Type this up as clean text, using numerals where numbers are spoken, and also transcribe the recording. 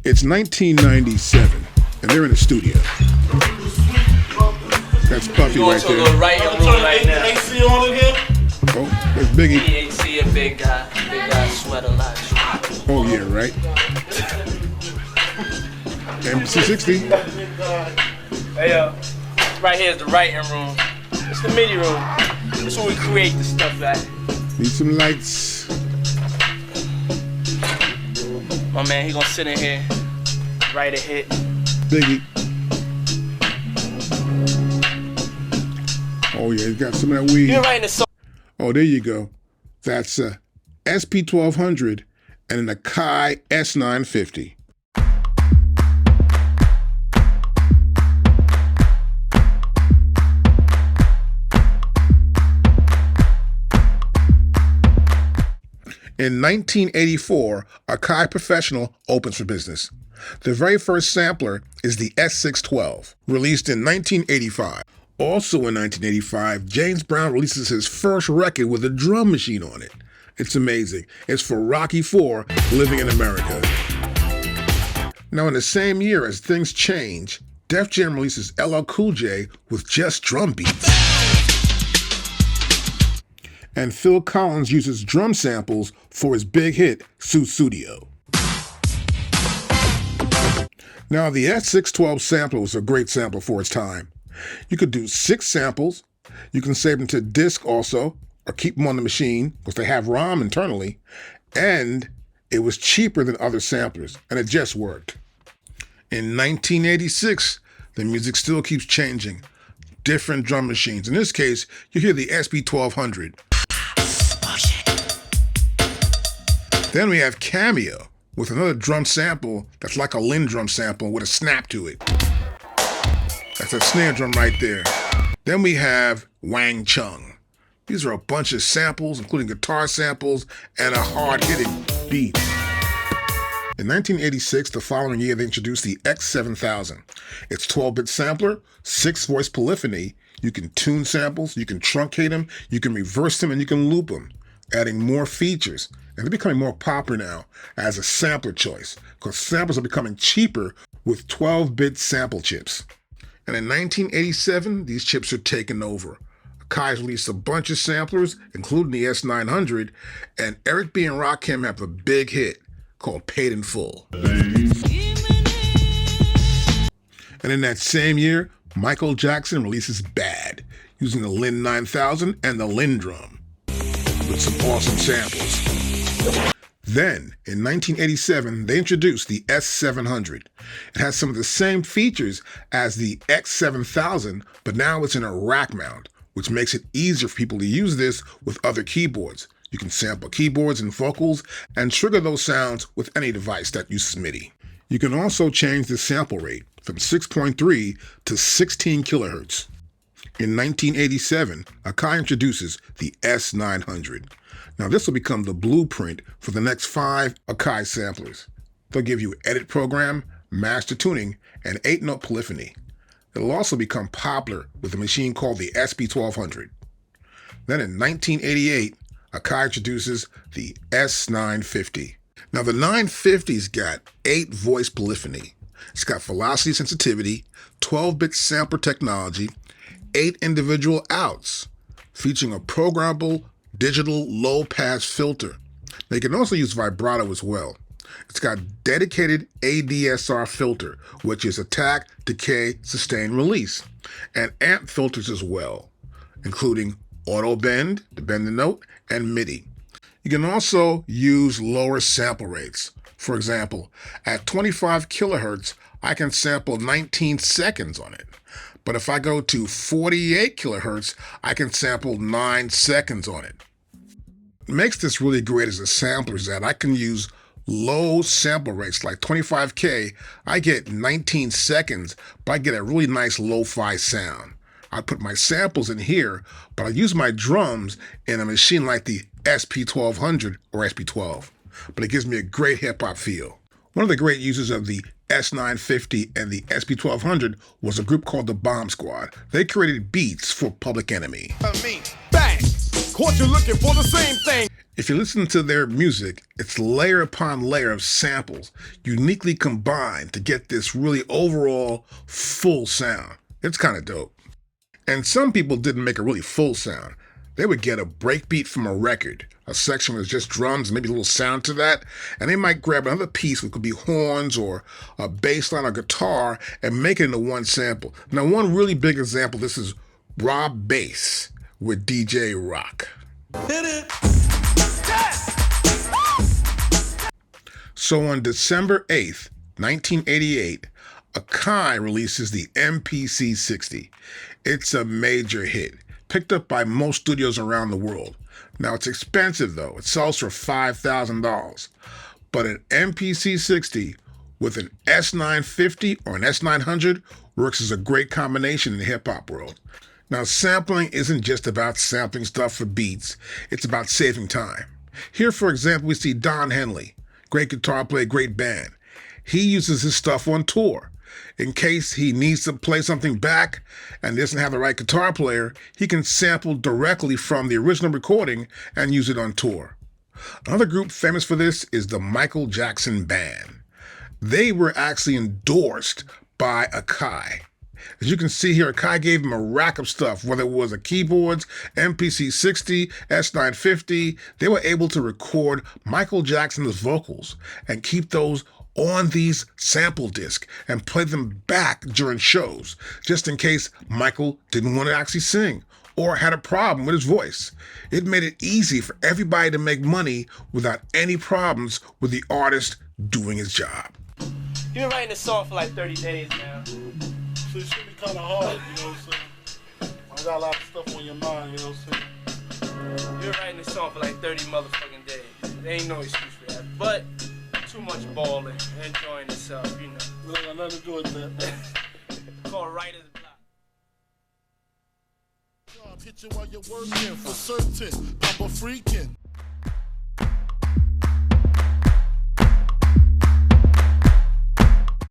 It's 1997, and they're in the studio. That's Puffy right there. Going to a right room right now. AC on again? Oh, there's Biggie. AC, a big guy sweat a lot. Oh yeah, right. MC60. Hey yo, right here is the writing room. It's the MIDI room. This is where we create the stuff at. Need some lights. My man, he gonna sit in here, write a hit. Biggie. Oh yeah, he's got some of that weed. You're writing a song. Oh, there you go. That's a SP1200 and an AKAI S950. In 1984, AKAI Professional opens for business. The very first sampler is the S612, released in 1985. Also in 1985, James Brown releases his first record with a drum machine on it. It's amazing. It's for Rocky IV, Living in America. Now in the same year as things change, Def Jam releases LL Cool J with just drum beats. And Phil Collins uses drum samples for his big hit, Sussudio. Now, the S612 sampler was a great sampler for its time. You could do 6 samples. You can save them to disk also, or keep them on the machine, because they have ROM internally. And it was cheaper than other samplers, and it just worked. In 1986, the music still keeps changing. Different drum machines. In this case, you hear the SP1200. Then we have Cameo with another drum sample that's like a Linn drum sample with a snap to it. That's a snare drum right there. Then we have Wang Chung. These are a bunch of samples, including guitar samples and a hard-hitting beat. In 1986, the following year, they introduced the X7000. It's 12-bit sampler, 6-voice polyphony. You can tune samples, you can truncate them, you can reverse them, and you can loop them, adding more features. And they're becoming more popular now as a sampler choice, because samples are becoming cheaper with 12-bit sample chips. And in 1987, these chips are taken over. AKAI released a bunch of samplers, including the S900, and Eric B. and Rakim have a big hit called Paid in Full. And in that same year, Michael Jackson releases Bad, using the Linn 9000 and the Linn drum, with some awesome samples. Then, in 1987, they introduced the S700. It has some of the same features as the X7000, but now it's in a rack mount, which makes it easier for people to use this with other keyboards. You can sample keyboards and vocals and trigger those sounds with any device that uses MIDI. You can also change the sample rate from 6.3 to 16 kilohertz. In 1987, AKAI introduces the S900. Now this will become the blueprint for the next 5 AKAI samplers. They'll give you edit program, master tuning, and 8-note polyphony. It'll also become popular with a machine called the SP1200. Then in 1988, AKAI introduces the S950. Now the 950's got 8-voice polyphony. It's got velocity sensitivity, 12-bit sampler technology, 8 individual outs, featuring a programmable digital low-pass filter. They can also use vibrato as well. It's got dedicated ADSR filter, which is attack, decay, sustain, release, and amp filters as well, including auto bend, to bend the note, and MIDI. You can also use lower sample rates. For example, at 25 kilohertz, I can sample 19 seconds on it. But if I go to 48 kilohertz, I can sample 9 seconds on it. What makes this really great as a sampler is that I can use low sample rates, like 25K. I get 19 seconds, but I get a really nice lo-fi sound. I put my samples in here, but I use my drums in a machine like the SP1200 or SP12. But it gives me a great hip-hop feel. One of the great users of the S950 and the SP1200 was a group called the Bomb Squad. They created beats for Public Enemy. Bang! Caught you looking for the same thing. If you listen to their music, it's layer upon layer of samples uniquely combined to get this really overall full sound. It's kind of dope. And some people didn't make a really full sound. They would get a breakbeat from a record, a section with just drums and maybe a little sound to that, and they might grab another piece, which could be horns or a bass line or guitar, and make it into one sample. Now, one really big example, this is Rob Bass with DJ Rock. Hit it. So on December 8th, 1988, AKAI releases the MPC-60. It's a major hit, picked up by most studios around the world. Now, it's expensive, though. It sells for $5,000. But an MPC-60 with an S950 or an S900 works as a great combination in the hip-hop world. Now, sampling isn't just about sampling stuff for beats. It's about saving time. Here, for example, we see Don Henley, great guitar player, great band. He uses his stuff on tour. In case he needs to play something back and doesn't have the right guitar player, he can sample directly from the original recording and use it on tour. Another group famous for this is the Michael Jackson Band. They were actually endorsed by AKAI. As you can see here, AKAI gave him a rack of stuff, whether it was a keyboards, MPC-60, S950. They were able to record Michael Jackson's vocals and keep those on these sample discs and play them back during shows, just in case Michael didn't want to actually sing or had a problem with his voice. It made it easy for everybody to make money without any problems with the artist doing his job. You've been writing this song for like 30 days now. So it should be kind of hard, you know what I'm saying? I got a lot of stuff on your mind, you know what I'm saying? You've been writing this song for like 30 motherfucking days. There ain't no excuse for that. But too much balling, enjoying yourself, you know. It ain't got nothing to do with that, man. Called writer's block. Hit you while you're working for certain, Papa freaking.